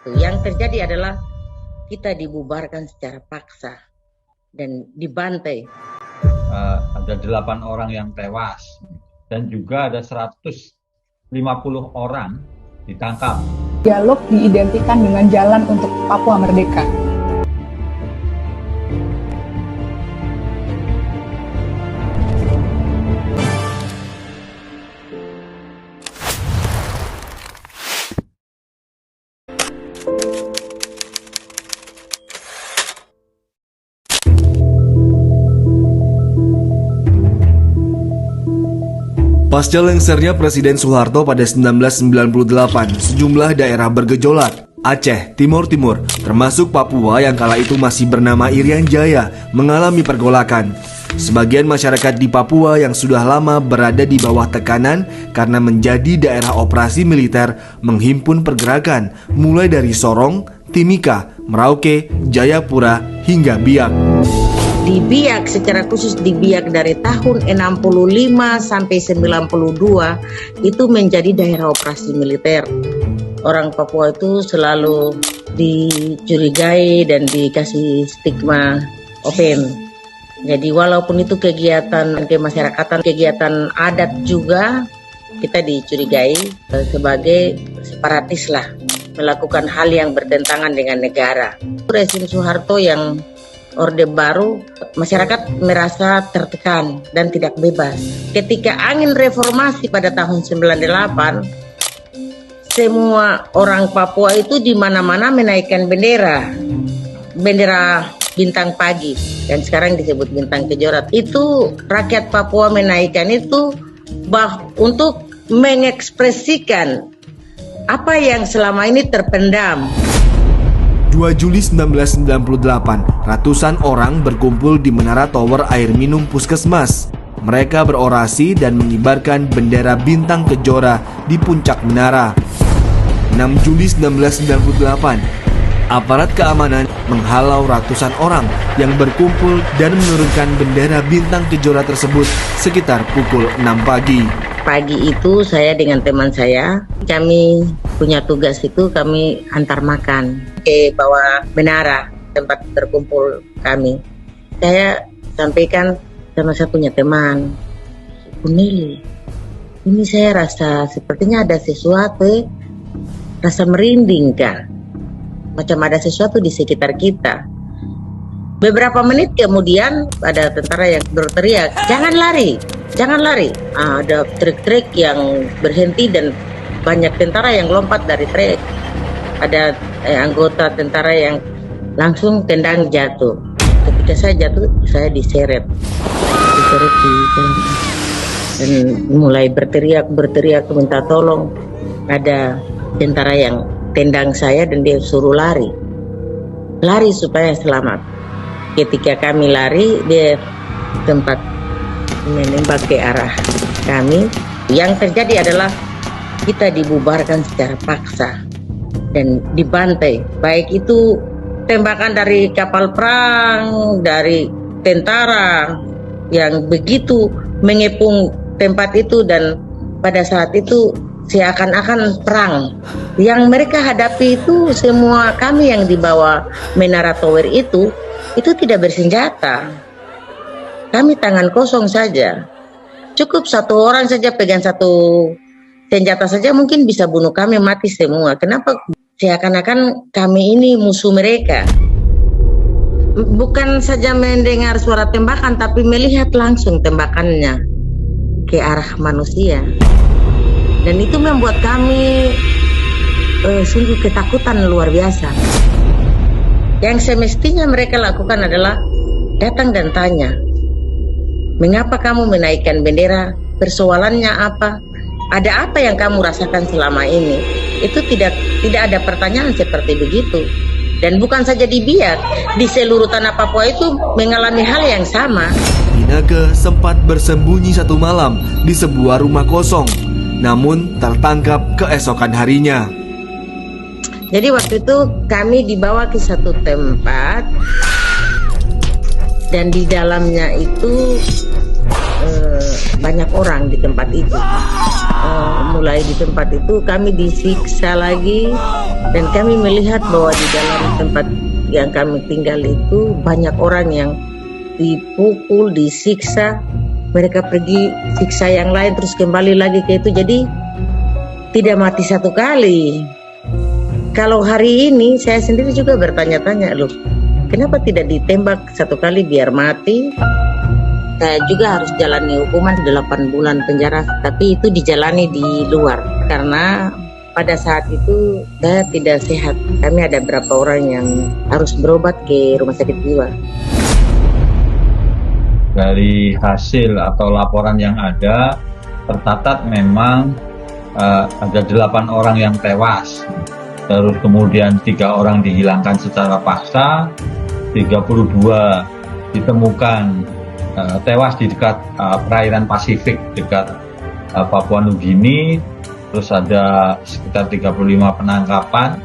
Yang terjadi adalah kita dibubarkan secara paksa dan dibantai. Ada 8 orang yang tewas dan juga ada 150 orang ditangkap. Dialog diidentikan dengan jalan untuk Papua Merdeka. Pasca lengsernya Presiden Soeharto pada 1998, sejumlah daerah bergejolak. Aceh, Timur Timur, termasuk Papua yang kala itu masih bernama Irian Jaya, mengalami pergolakan. Sebagian masyarakat di Papua yang sudah lama berada di bawah tekanan karena menjadi daerah operasi militer menghimpun pergerakan, mulai dari Sorong, Timika, Merauke, Jayapura, hingga Biak. Di Biak, secara khusus di Biak dari tahun 65 sampai 92 itu menjadi daerah operasi militer. Orang Papua itu selalu dicurigai dan dikasih stigma open. Jadi walaupun itu kegiatan kemasyarakatan, kegiatan adat juga, kita dicurigai sebagai separatis lah, melakukan hal yang bertentangan dengan negara. Rezim Soeharto yang Orde Baru, masyarakat merasa tertekan dan tidak bebas. Ketika angin reformasi pada tahun 98, semua orang Papua itu di mana-mana menaikkan bendera bintang pagi dan sekarang disebut bintang kejora. Itu rakyat Papua menaikkan itu untuk mengekspresikan apa yang selama ini terpendam. 2 Juli 1998, ratusan orang berkumpul di Menara Tower Air Minum Puskesmas. Mereka berorasi dan mengibarkan bendera bintang kejora di puncak menara. 6 Juli 1998, aparat keamanan menghalau ratusan orang yang berkumpul dan menurunkan bendera bintang kejora tersebut sekitar pukul 6 pagi. Pagi itu saya dengan teman saya, kami punya tugas itu kami antar makan ke bawah menara tempat berkumpul kami. Saya sampaikan sama saya punya teman, Kunili, ini saya rasa sepertinya ada sesuatu, rasa merinding kan, macam ada sesuatu di sekitar kita. Beberapa menit kemudian ada tentara yang berteriak, jangan lari, jangan lari. Ada truk-truk yang berhenti dan banyak tentara yang lompat dari truk. Ada anggota tentara yang langsung tendang jatuh. Ketika saya jatuh, saya diseret di jalan dan mulai berteriak minta tolong. Ada tentara yang tendang saya dan dia suruh lari supaya selamat. Ketika kami lari, dia tempat menembak ke arah kami. Yang terjadi adalah kita dibubarkan secara paksa dan dibantai. Baik itu tembakan dari kapal perang, dari tentara yang begitu mengepung tempat itu, dan pada saat itu seakan-akan perang. Yang mereka hadapi itu semua kami yang di bawah Menara Tower itu tidak bersenjata. Kami tangan kosong saja. Cukup satu orang saja pegang satu senjata saja mungkin bisa bunuh kami mati semua. Kenapa? Seakan-akan kami ini musuh mereka. Bukan saja mendengar suara tembakan, tapi melihat langsung tembakannya ke arah manusia. Dan itu membuat kami sungguh ketakutan luar biasa. Yang semestinya mereka lakukan adalah datang dan tanya, mengapa kamu menaikkan bendera? Persoalannya apa? Ada apa yang kamu rasakan selama ini? Itu tidak ada pertanyaan seperti begitu. Dan bukan saja di Biak, di seluruh tanah Papua itu mengalami hal yang sama. Inake sempat bersembunyi satu malam di sebuah rumah kosong, namun tertangkap keesokan harinya. Jadi waktu itu kami dibawa ke satu tempat dan di dalamnya itu banyak orang di tempat itu. mulai di tempat itu kami disiksa lagi, dan kami melihat bahwa di dalam tempat yang kami tinggal itu banyak orang yang dipukul, disiksa, mereka pergi siksa yang lain terus kembali lagi ke itu, jadi tidak mati satu kali. Kalau hari ini saya sendiri juga bertanya-tanya, loh kenapa tidak ditembak satu kali biar mati? Saya juga harus jalani hukuman 8 bulan penjara, tapi itu dijalani di luar karena pada saat itu saya tidak sehat. Kami ada beberapa orang yang harus berobat ke rumah sakit jiwa. Dari hasil atau laporan yang ada, tercatat memang ada 8 orang yang tewas. Terus kemudian 3 orang dihilangkan secara paksa, 32 ditemukan tewas di dekat perairan Pasifik dekat Papua Nugini. Terus ada sekitar 35 penangkapan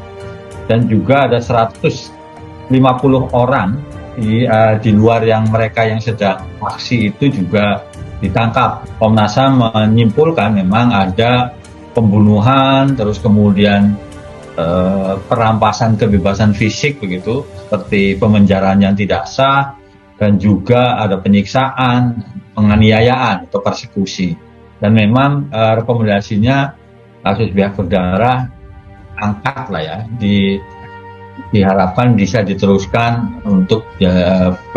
dan juga ada 150 orang di luar yang mereka yang sedang aksi itu juga ditangkap. Komnas HAM menyimpulkan memang ada pembunuhan, terus kemudian perampasan kebebasan fisik begitu, seperti pemenjaraan yang tidak sah, dan juga ada penyiksaan, penganiayaan atau persekusi. Dan memang rekomendasinya kasus biak berdarah angkat lah ya, diharapkan bisa diteruskan untuk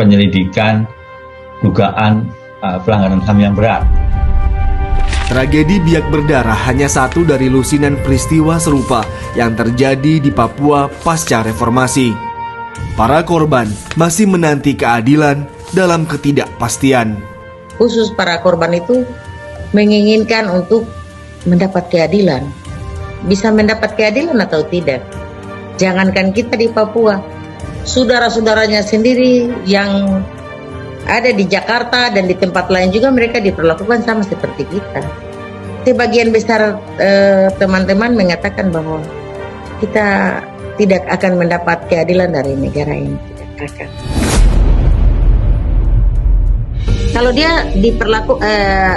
penyelidikan dugaan pelanggaran HAM yang berat. Tragedi biak berdarah hanya satu dari lusinan peristiwa serupa yang terjadi di Papua pasca reformasi. Para korban masih menanti keadilan dalam ketidakpastian. Khusus para korban itu menginginkan untuk mendapat keadilan. Bisa mendapat keadilan atau tidak? Jangankan kita di Papua, saudara-saudaranya sendiri yang ada di Jakarta dan di tempat lain juga mereka diperlakukan sama seperti kita. Sebagian besar teman-teman mengatakan bahwa kita tidak akan mendapat keadilan dari negara ini, tidak akan. Kalau dia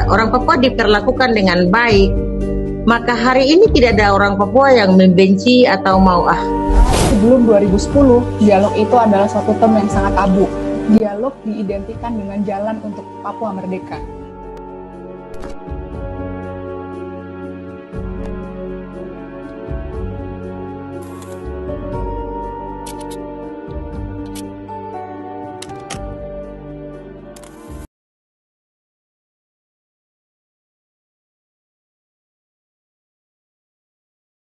orang Papua diperlakukan dengan baik, maka hari ini tidak ada orang Papua yang membenci atau mau Sebelum 2010, dialog itu adalah suatu term yang sangat tabu. Dialog diidentikan dengan jalan untuk Papua merdeka.